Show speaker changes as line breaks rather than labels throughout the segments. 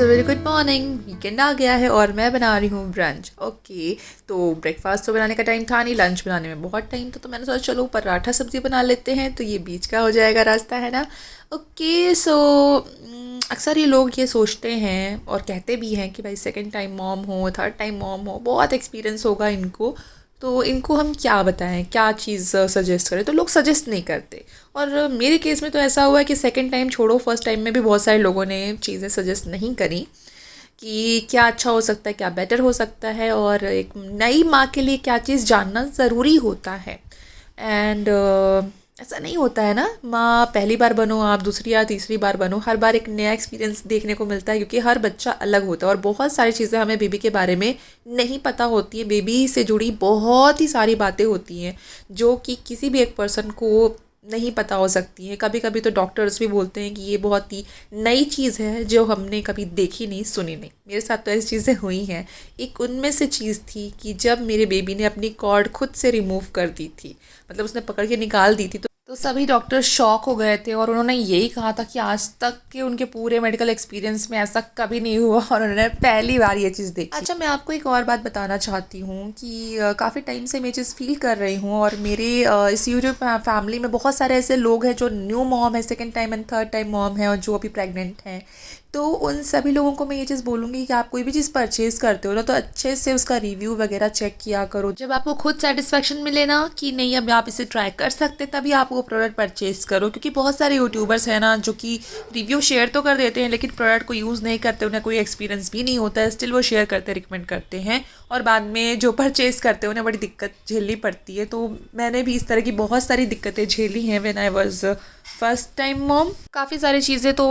Very good morning. Weekend आ गया है और मैं बना रही हूँ ब्रंच। ओके, तो ब्रेकफास्ट तो बनाने का टाइम था नहीं, लंच बनाने में बहुत टाइम था, तो मैंने सोचा चलो पराठा सब्जी बना लेते हैं, तो ये बीच का हो जाएगा रास्ता, है ना। ओके सो अक्सर ये लोग ये सोचते हैं और कहते भी हैं कि भाई सेकंड टाइम मॉम हो, थर्ड टाइम मॉम हो, बहुत एक्सपीरियंस होगा इनको, तो इनको हम क्या बताएं, क्या चीज़ सजेस्ट करें, तो लोग सजेस्ट नहीं करते। और मेरे केस में तो ऐसा हुआ है कि सेकंड टाइम छोड़ो, फर्स्ट टाइम में भी बहुत सारे लोगों ने चीज़ें सजेस्ट नहीं करी कि क्या अच्छा हो सकता है, क्या बेटर हो सकता है, और एक नई माँ के लिए क्या चीज़ जानना ज़रूरी होता है। एंड ऐसा नहीं होता है ना, माँ पहली बार बनो आप, दूसरी या तीसरी बार बनो, हर बार एक नया एक्सपीरियंस देखने को मिलता है, क्योंकि हर बच्चा अलग होता है और बहुत सारी चीज़ें हमें बेबी के बारे में नहीं पता होती हैं। बेबी से जुड़ी बहुत ही सारी बातें होती हैं जो कि किसी भी एक पर्सन को नहीं पता हो सकती हैं। कभी कभी तो डॉक्टर्स भी बोलते हैं कि ये बहुत ही नई चीज़ है जो हमने कभी देखी नहीं, सुनी नहीं। मेरे साथ तो ऐसी चीज़ें हुई हैं। एक उनमें से चीज़ थी कि जब मेरे बेबी ने अपनी कॉर्ड खुद से रिमूव कर दी थी, मतलब उसने पकड़ के निकाल दी थी, तो सभी डॉक्टर शॉक हो गए थे और उन्होंने यही कहा था कि आज तक के उनके पूरे मेडिकल एक्सपीरियंस में ऐसा कभी नहीं हुआ और उन्होंने पहली बार ये चीज़ देखी। अच्छा, मैं आपको एक और बात बताना चाहती हूँ कि काफ़ी टाइम से मैं ये चीज़ फील कर रही हूँ, और मेरे इस यूट्यूब फैमिली में बहुत सारे ऐसे लोग हैं जो न्यू मॉम है, second time and third time mom है, और जो अभी प्रेग्नेंट हैं। तो उन सभी लोगों को मैं ये चीज़ बोलूँगी कि आप कोई भी चीज़ परचेज़ करते हो ना, तो अच्छे से उसका रिव्यू वगैरह चेक किया करो। जब आपको खुद सेटिस्फेक्शन मिले ना कि नहीं अब आप इसे ट्राई कर सकते, तभी आप वो प्रोडक्ट परचेज़ करो। क्योंकि बहुत सारे यूट्यूबर्स हैं ना जो कि रिव्यू शेयर तो कर देते हैं लेकिन प्रोडक्ट को यूज़ नहीं करते, उन्हें कोई एक्सपीरियंस भी नहीं होता है, स्टिल वो शेयर करते रिकमेंड करते हैं, और बाद में जो परचेज़ करते हैं उन्हें बड़ी दिक्कत झेलनी पड़ती है। तो मैंने भी इस तरह की बहुत सारी दिक्कतें झेली हैं when I was first time mom. काफ़ी सारी चीज़ें तो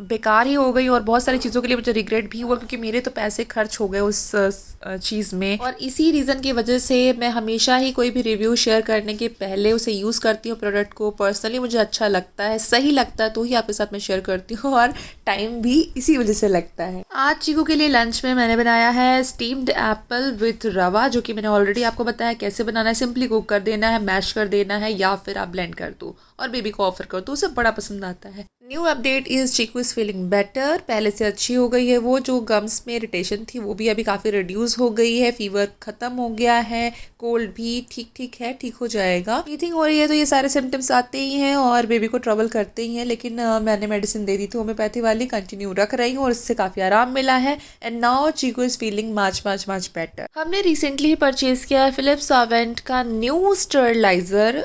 बेकार ही हो गई और बहुत सारी चीज़ों के लिए मुझे रिग्रेट भी हुआ, क्योंकि मेरे तो पैसे खर्च हो गए उस चीज़ में। और इसी रीज़न की वजह से मैं हमेशा ही कोई भी रिव्यू शेयर करने के पहले उसे यूज़ करती हूँ प्रोडक्ट को। पर्सनली मुझे अच्छा लगता है, सही लगता है तो ही आपके साथ मैं शेयर करती हूँ, और टाइम भी इसी वजह से लगता है। आज चीकू के लिए लंच में मैंने बनाया है स्टीम्ड एप्पल विथ रवा, जो कि मैंने ऑलरेडी आपको बताया कैसे बनाना है। सिंपली कुक कर देना है, मैश कर देना है, या फिर आप ब्लेंड कर दो और बेबी को ऑफर कर दो, उसे बड़ा पसंद आता है। New update is Cheeku is feeling better, पहले से अच्छी हो गई है। वो जो गम्स में इरिटेशन थी वो भी अभी काफ़ी रिड्यूस हो गई है, फीवर खत्म हो गया है, कोल्ड भी ठीक ठीक है, ठीक हो जाएगा। टीथिंग हो रही है तो ये सारे सिम्टम्स आते ही हैं और बेबी को ट्रबल करते ही हैं, लेकिन मैंने मेडिसिन दे दी थी होम्योपैथी वाली, कंटिन्यू रख रही हूँ और इससे काफ़ी आराम मिला है। And now Cheeku is feeling much much much better. हमने रिसेंटली ही परचेज किया है फिलिप्स ओवेंट का न्यू स्टरलाइजर।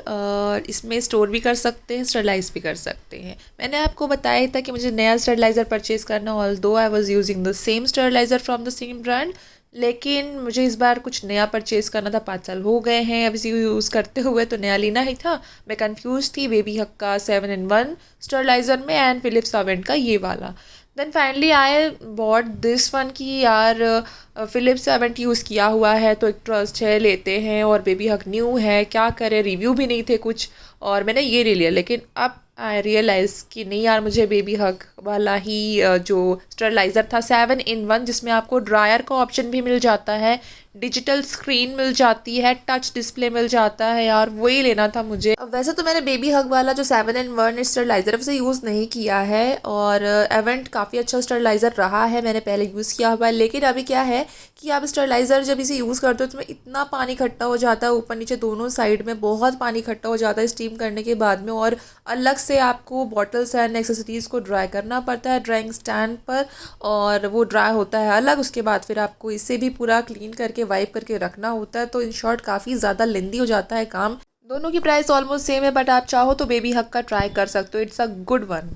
इसमें स्टोर भी कर सकते हैं, स्टरलाइज भी कर सकते हैं। मैंने आपको बताया था कि मुझे नया स्टरलाइजर परचेज करना, although I was using the same steriliser from the same brand, लेकिन मुझे इस बार कुछ नया परचेज करना था। 5 साल हो गए हैं अब इसे यूज़ करते हुए, तो नया लेना ही था। मैं कंफ्यूज थी बेबी हक का 7-in-1 स्टरलाइजर में एंड फिलिप्स ओवेंट का ये वाला। Then finally I bought this one की यार फिलिप्स ओवेंट यूज़ किया हुआ है तो एक ट्रस्ट है, लेते हैं, और बेबी हक न्यू है, क्या करें, रिव्यू भी नहीं थे कुछ, और मैंने ये ले लिया। लेकिन अब आई रियलाइज़ कि नहीं यार, मुझे बेबी हक वाला ही जो स्टरलाइज़र था 7-in-1, जिसमें आपको ड्रायर का ऑप्शन भी मिल जाता है, डिजिटल स्क्रीन मिल जाती है, टच डिस्प्ले मिल जाता है, यार वही लेना था मुझे। अब वैसे तो मैंने बेबी हग वाला जो 7-in-1 स्टरलाइज़र उसे यूज़ नहीं किया है, और एवेंट काफ़ी अच्छा स्टरलाइज़र रहा है, मैंने पहले यूज़ किया हुआ है। लेकिन अभी क्या है कि आप स्टरलाइज़र जब इसे यूज़ करते हो तो इसमें इतना पानी इकट्ठा हो जाता है, ऊपर नीचे दोनों साइड में बहुत पानी इकट्ठा हो जाता है स्टीम करने के बाद में, और अलग से आपको बॉटल्स एंड एक्सेसरीज़ को ड्राई करना पड़ता है ड्राइंग स्टैंड पर, और वो ड्राई होता है अलग। उसके बाद फिर आपको इसे भी पूरा क्लीन करके वाइप करके रखना होता है। तो इन शॉर्ट काफ़ी ज़्यादा लेंदी हो जाता है काम। दोनों की प्राइस ऑलमोस्ट सेम है, बट आप चाहो तो बेबी हक का ट्राई कर सकते हो, इट्स अ गुड वन।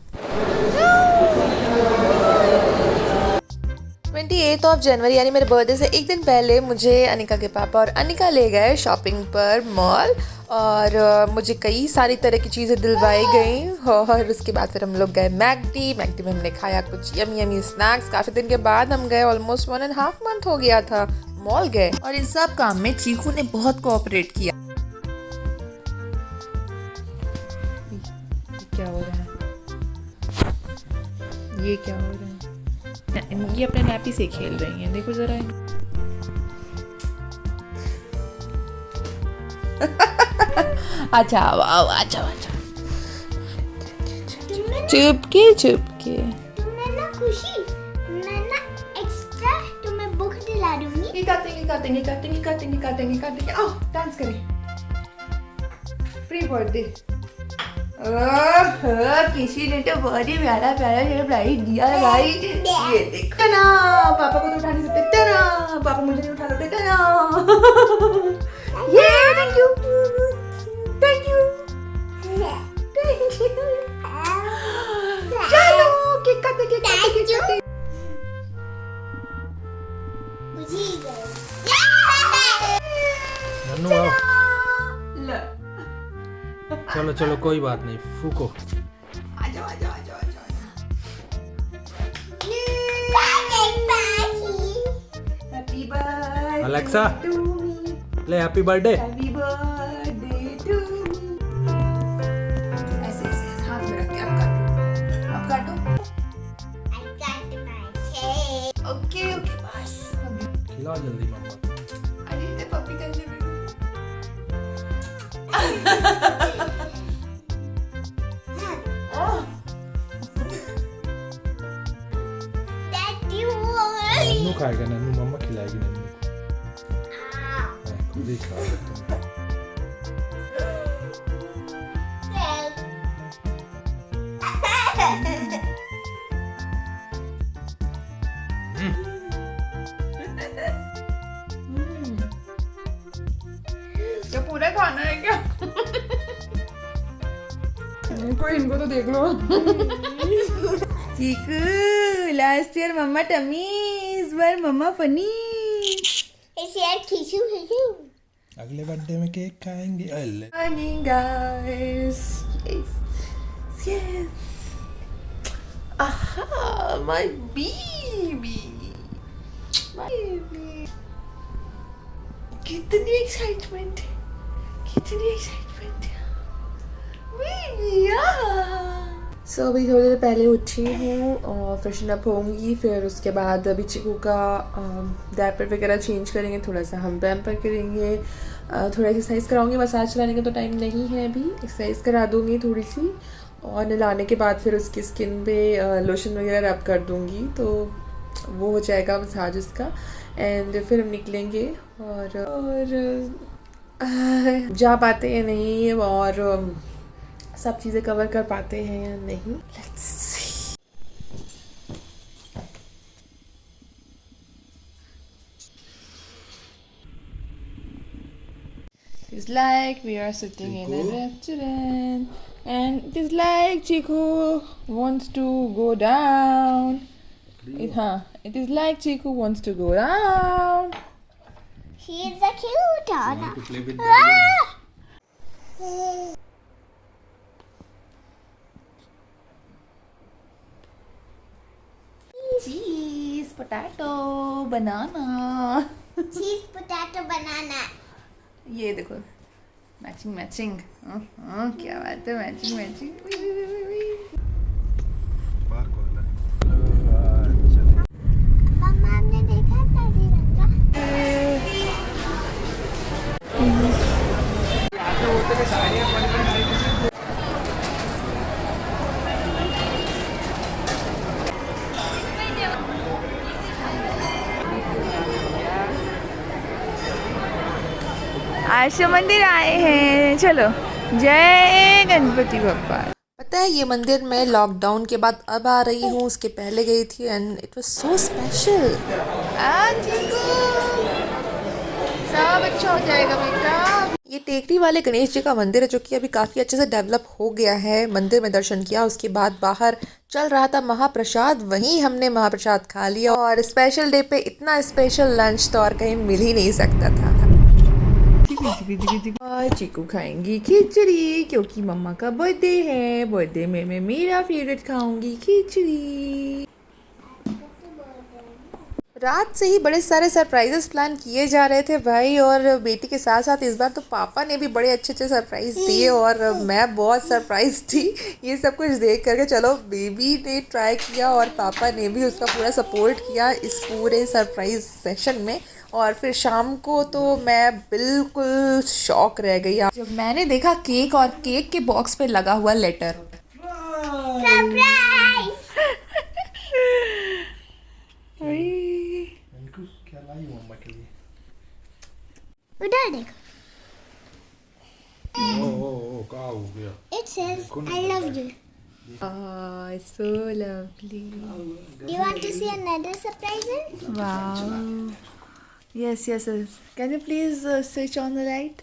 28 यानी मेरे बर्थडे से एक दिन पहले मुझे अनिका के पापा और अनिका ले गए शॉपिंग पर मॉल, और मुझे कई सारी तरह की चीज़ें दिलवाई गई। और उसके बाद फिर हम लोग गए मैकडी में हमने खाया कुछ यमी स्नैक्स। काफ़ी दिन के बाद हम गए, ऑलमोस्ट 1.5 मंथ हो गया था मॉल गए, और इन सब काम में चीकू ने बहुत कोऑपरेट किया। क्या हो रहा है, ये क्या हो रहा है, ये अपने नैपी से खेल रही हैं, देखो जरा। अच्छा आओ, अच्छा चुपके
तुमने ना खुशी,
काटेंगे काटेंगे काटेंगे काटेंगे काटेंगे। आओ डांस करें। Pre birthday. किसी ने तो बहुत ही प्यारा प्यारा सरप्राइज दिया है भाई। ये देखो ना, पापा को तो उठा नहीं सकते ना, पापा मुझे नहीं उठा सकते ना। ये thank you thank you thank you. चलो केक काटे केक काटे केक काटे।
नन्नू आओ। चलो चलो कोई बात नहीं, फूको।
आ जाओ आ जाओ आ जाओ आ जाओ। Happy birthday
Alexa
to me,
ले happy birthday.
Happy birthday to me. ऐसे ऐसे हाथ में रख के आप काटो ओके ओके बस।
खिलाओ जल्दी मम्मा।
अरे ते पप्पी करने में
नन्नू खाएगा, नन्नू मम्मा खिलाएगी नन्नू को। मैं खुद ही खा लेता हूँ।
क्या पूरा खाना है क्या? इनको तो देख लो। चीकू लास्ट ईयर मम्मा टमी, इस बार मम्मा फनी।
इस यार खींचू खींचू।
अगले बर्थडे में केक खाएंगे। अल्ले
Morning guys. Yes. Yes. Aha, my baby. My baby. कितनी एक्साइटमेंट है, कितनी एक्साइटमेंट है बेबी। सो अभी थोड़ी देर पहले उठी हूँ और फ्रेशन अप होंगी, फिर उसके बाद अभी चिकू का डायपर वगैरह चेंज करेंगे, थोड़ा सा हम पैम्पर करेंगे, थोड़ा एक्सरसाइज कराऊंगी। मसाज चलाने का तो टाइम नहीं है अभी, एक्सरसाइज करा दूंगी थोड़ी सी, और नहलाने के बाद फिर उसकी स्किन पे लोशन वगैरह रब कर दूंगी, तो वो हो जाएगा मसाज उसका। एंड फिर हम निकलेंगे और जा पाते हैं नहीं, और सब चीज़ें कवर कर पाते हैं या नहीं, let's see. It's like we are sitting in a restaurant and it is like Chiku wants to go down. It is like Chiku wants to go down.
She is a cute one.
to play with balloons.
Cheese, potato, banana.
Cheese, potato, banana.
ये देखो matching matching. क्या बात है, matching matching.
मम्मा आपने देखा था तिरंगा?
आज मंदिर आए हैं, चलो जय गणपति बप्पा। पता है ये मंदिर में लॉकडाउन के बाद अब आ रही हूँ, उसके पहले गई थी and it was so special. सब अच्छा हो जाएगा बेटा। ये टेकरी वाले गणेश जी का मंदिर है जो कि अभी काफ़ी अच्छे से डेवलप हो गया है। मंदिर में दर्शन किया, उसके बाद बाहर चल रहा था महाप्रसाद, वहीं हमने महाप्रसाद खा लिया, और स्पेशल डे पे इतना स्पेशल लंच तो और कहीं मिल ही नहीं सकता था। और चीकू खाएंगी खिचड़ी क्योंकि मम्मा का बर्थडे है, बर्थडे में मैं मेरा फेवरेट खाऊंगी खिचड़ी। रात से ही बड़े सारे सरप्राइजेस प्लान किए जा रहे थे भाई, और बेटी के साथ साथ इस बार तो पापा ने भी बड़े अच्छे अच्छे सरप्राइज दिए, और मैं बहुत सरप्राइज थी ये सब कुछ देख करके। चलो बेबी ने ट्राई किया और पापा ने भी उसका पूरा सपोर्ट किया इस पूरे सरप्राइज सेशन में। और फिर शाम को तो मैं बिल्कुल शॉक रह गई जब मैंने देखा केक, और केक के बॉक्स पे लगा हुआ लेटर।
सरप्राइज।
क्या लाई मम्मा के लिए?
उधर देखो.
ओ क्या हो गया?
It says
देखो ना,
I love you.
Oh, so lovely.
Do you want to see another surprise?
Wow. Yes, yes, yes. Can you please switch on the light?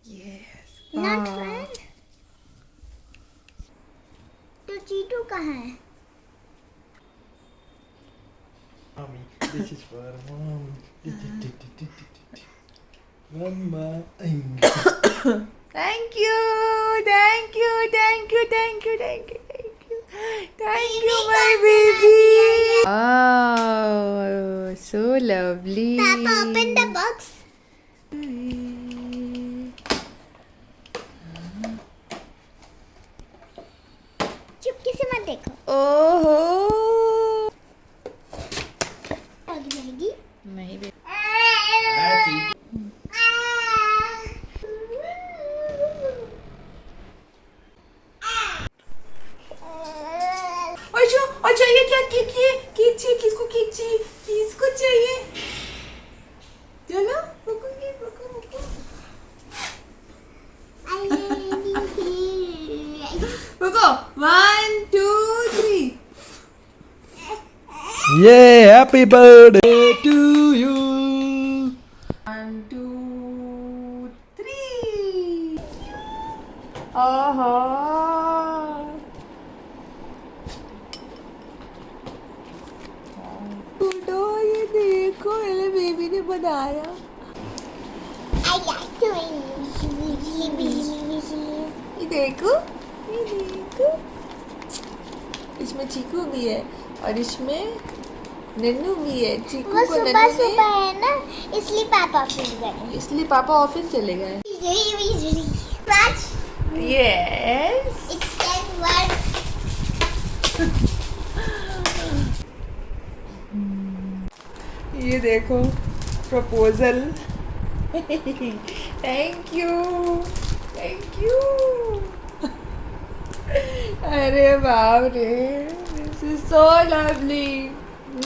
Yes.
Not
Wow.
fun. तो चीटू कहाँ है?
Mommy, this is for mommy. Mama.
Thank you, thank you, thank you, thank you, thank you, thank you. Thank you, my baby. Oh, so lovely.
Papa, open the box. चुपके से मत देखो.
ओहो.
आगे जाएगी.
नहीं बे. और चाहिए क्या? केक चाहिए. किसको केक चाहिए? किसको चाहिए? चलो रुको. रुको. 1, 2, 3.
Yeah, happy birthday to you.
1, 2, 3. ओहो. टूटो, ये देखो मेरे बेबी ने बनाया.
I like doing बिजली.
ये देखो. इसमें चीकू भी है और इसमें नन्नू भी है. चीकू
वो
को
सुबह
नन्नू
सुबह है ना, इसलिए पापा फिर गए.
इसलिए पापा ऑफिस चले गए.
बिजली. Watch.
Yes.
It says what?
ये देखो प्रपोजल. Thank you. अरे बाप रे. This is so lovely.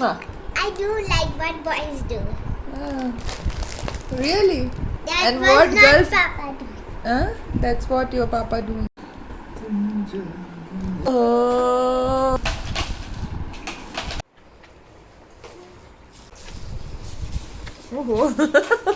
I do like what boys do.
Really?
That
And
was
what
not
girls?
Papa do.
That's what your papa do. Oh.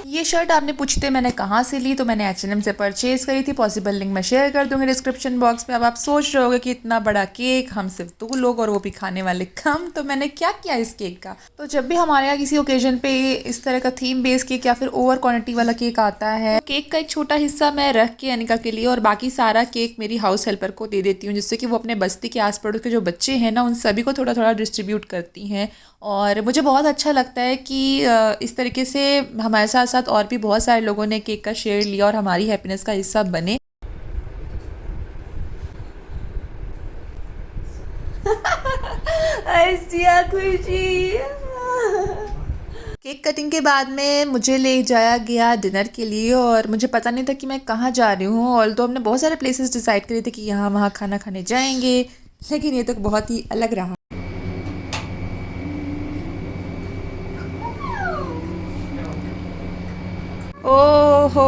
ये shirt आपने पूछते मैंने कहाँ से ली, तो मैंने H&M से परचेज करी थी. पॉसिबल लिंक मैं शेयर कर दूंगी डिस्क्रिप्शन बॉक्स में. अब आप सोच रहे होगे कि इतना बड़ा केक, हम सिर्फ 2 लोग और वो भी खाने वाले कम. तो मैंने क्या किया इस केक का, तो जब भी हमारे यहाँ किसी ओकेजन पे इस तरह का थीम बेस केक या फिर ओवर क्वांटिटी वाला केक आता है, केक का एक छोटा हिस्सा मैं रख के अनिका के लिए और बाकी सारा केक मेरी हाउस हेल्पर को दे देती हूँ, जिससे कि वो अपने बस्ती के आस पड़ोस के जो बच्चे हैं ना, उन सभी को थोड़ा थोड़ा डिस्ट्रीब्यूट करती हैं. और मुझे बहुत अच्छा लगता है कि इस तरीके से हमारे साथ साथ और भी बहुत सारे लोगों ने केक का शेयर लिया और हमारी हैप्पीनेस का हिस्सा बने. खुशी. केक कटिंग के बाद में मुझे ले जाया गया डिनर के लिए और मुझे पता नहीं था कि मैं कहाँ जा रही हूँ. और तो हमने बहुत सारे प्लेसेस डिसाइड करे थे कि यहाँ वहाँ खाना खाने जाएंगे, लेकिन ये तो बहुत ही अलग रहा. ओहो.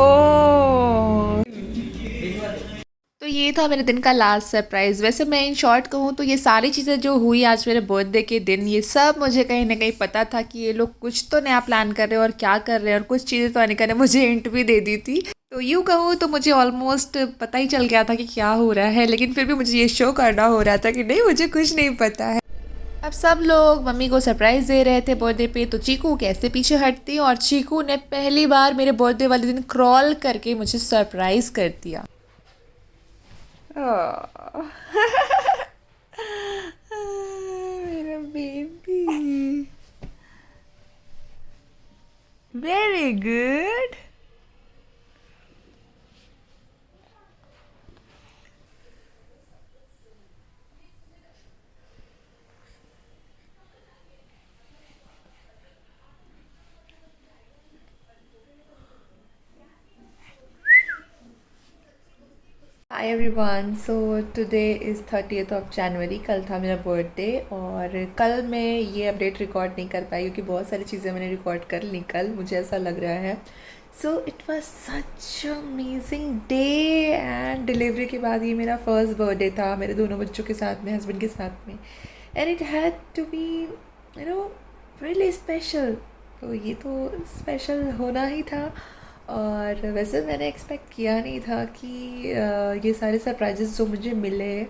तो ये था मेरे दिन का लास्ट सरप्राइज़. वैसे मैं इन शॉर्ट कहूँ तो ये सारी चीज़ें जो हुई आज मेरे बर्थडे के दिन, ये सब मुझे कहीं ना कहीं पता था कि ये लोग कुछ तो नया प्लान कर रहे हैं और क्या कर रहे हैं, और कुछ चीज़ें तो अनिका ने मुझे हिंट भी दे दी थी. तो यूँ कहूँ तो मुझे ऑलमोस्ट पता ही चल गया था कि क्या हो रहा है, लेकिन फिर भी मुझे ये शो करना हो रहा था कि नहीं, मुझे कुछ नहीं पता है. अब सब लोग मम्मी को सरप्राइज़ दे रहे थे बर्थडे पे, तो चीकू कैसे पीछे हटती, और चीकू ने पहली बार मेरे बर्थडे वाले दिन क्रॉल करके मुझे सरप्राइज़ कर दिया. मेरा baby. Very good. Hi everyone. So today is 30th of January. कल था मेरा बर्थडे और कल मैं ये अपडेट रिकॉर्ड नहीं कर पाई क्योंकि बहुत सारी चीज़ें मैंने रिकॉर्ड कर ली कल, मुझे ऐसा लग रहा है. So it was such amazing day and delivery के बाद ये मेरा फर्स्ट बर्थडे था मेरे दोनों बच्चों के साथ में, हस्बैंड के साथ में, and it had to be you know really special. तो ये तो स्पेशल होना ही था। और वैसे मैंने एक्सपेक्ट किया नहीं था कि ये सारे सरप्राइजेस जो मुझे मिले,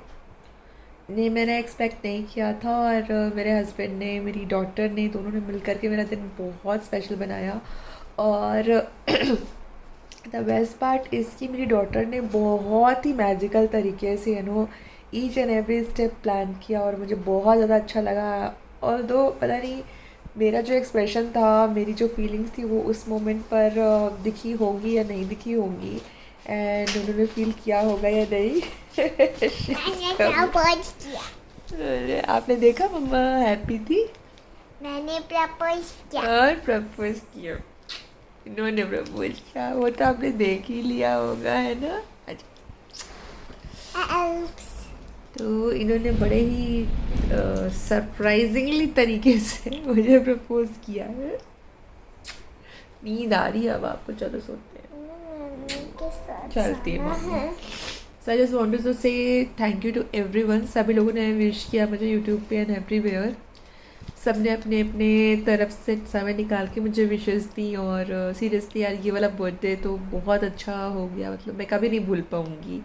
नहीं मैंने एक्सपेक्ट नहीं किया था। और मेरे हस्बैंड ने, मेरी डॉटर ने, दोनों ने मिल कर के मेरा दिन बहुत स्पेशल बनाया। और द बेस्ट पार्ट इसकी मेरी डॉटर ने बहुत ही मैजिकल तरीके से each and every step plan किया और मुझे बहुत ज़्यादा अच्छा लगा। और दो पता नहीं मेरा जो एक्सप्रेशन था, मेरी जो फीलिंग्स थी वो उस मोमेंट पर दिखी होगी या नहीं दिखी होगी, एंड उन्होंने फील किया होगा या नहीं।
मैंने प्रपोज किया।
अरे, आपने देखा मम्मा हैप्पी थी
मैंने प्रपोज किया।
और प्रपोज किया, इन्होंने प्रपोज किया, वो तो आपने देख ही लिया होगा है ना। अच्छा, तो इन्होंने बड़े ही सरप्राइजिंगली तरीके से मुझे प्रपोज किया है। नींद आ रही है अब आपको, चलो सोते हैं। चलती है mummy. So I just wanted to say thank you to everyone. सभी लोगों ने विश किया मुझे यूट्यूब पे एंड एवरीवेयर। सब ने अपने अपने तरफ से समय निकाल के मुझे विशेस दी। और सीरियसली यार ये वाला बर्थडे तो बहुत अच्छा हो गया, मतलब मैं कभी नहीं भूल पाऊँगी।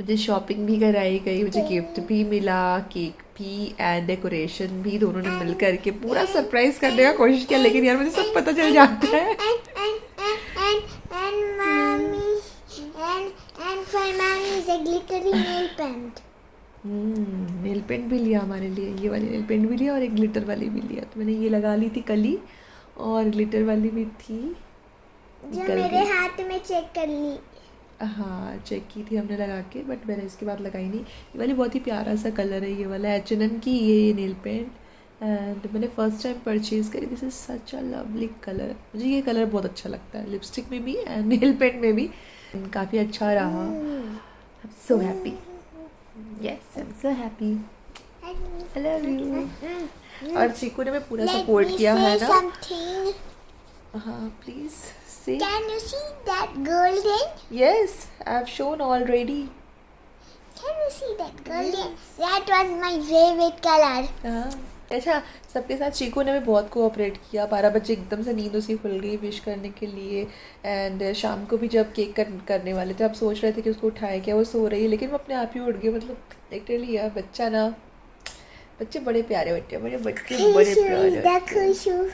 मुझे शॉपिंग भी कराई गई, मुझे गिफ्ट भी मिला, केक भी एंड डेकोरेशन भी, दोनों ने मिल करके पूरा सरप्राइज करने का कोशिश किया, लेकिन यार मुझे सब पता चल जाता है। नेल पेंट भी लिया हमारे लिए, ये वाली नेल पेंट भी लिया और एक ग्लिटर वाली भी लिया। तो मैंने ये लगा ली थी कल ही, और ग्लिटर वाली भी थी
जो मेरे हाथ में चेक कर ली।
हाँ चेक की थी हमने लगा के, बट मैंने इसके बाद लगाई नहीं। ये वाली बहुत ही प्यारा सा कलर है, ये वाला H&M की ये नेल पेंट, एंड मैंने फर्स्ट टाइम परचेज़ करी। This is such a lovely colour, मुझे ये कलर बहुत अच्छा लगता है, लिपस्टिक में भी एंड नेल पेंट में भी। काफ़ी अच्छा रहा। I am so happy, yes I am so happy, I love you. और चीकू ने मैं पूरा सपोर्ट किया है ना। हाँ please say.
Can you see that golden?
Yes, I've shown already.
Can you see that golden? That was my favorite color.
हाँ अच्छा, सबके साथ चीकू ने भी बहुत कोऑपरेट किया। 12 बजे एकदम से नींद उसी खुल गई विश करने के लिए। एंड शाम को भी जब केक करने वाले थे, अब सोच रहे थे कि उसको उठाए क्या, वो सो रही है, लेकिन वो अपने आप ही उठ गई। मतलब लिटरली यार बच्चा ना, बच्चे बड़े प्यारे होते हैं, बच्चे बड़े प्यारे।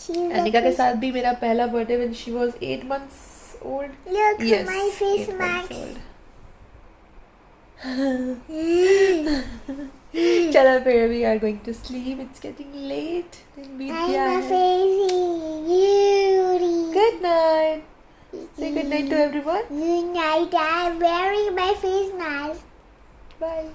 अनिका के साथ भी मेरा पहला birthday when she was 8 months old.
Look,
yes,
my face
8 months
marks.
old. चलो फिर we are going to sleep. It's getting late. Then we
I'm a face beauty.
Good night. Say good night to everyone.
Good night. I'm wearing my face mask.
Bye.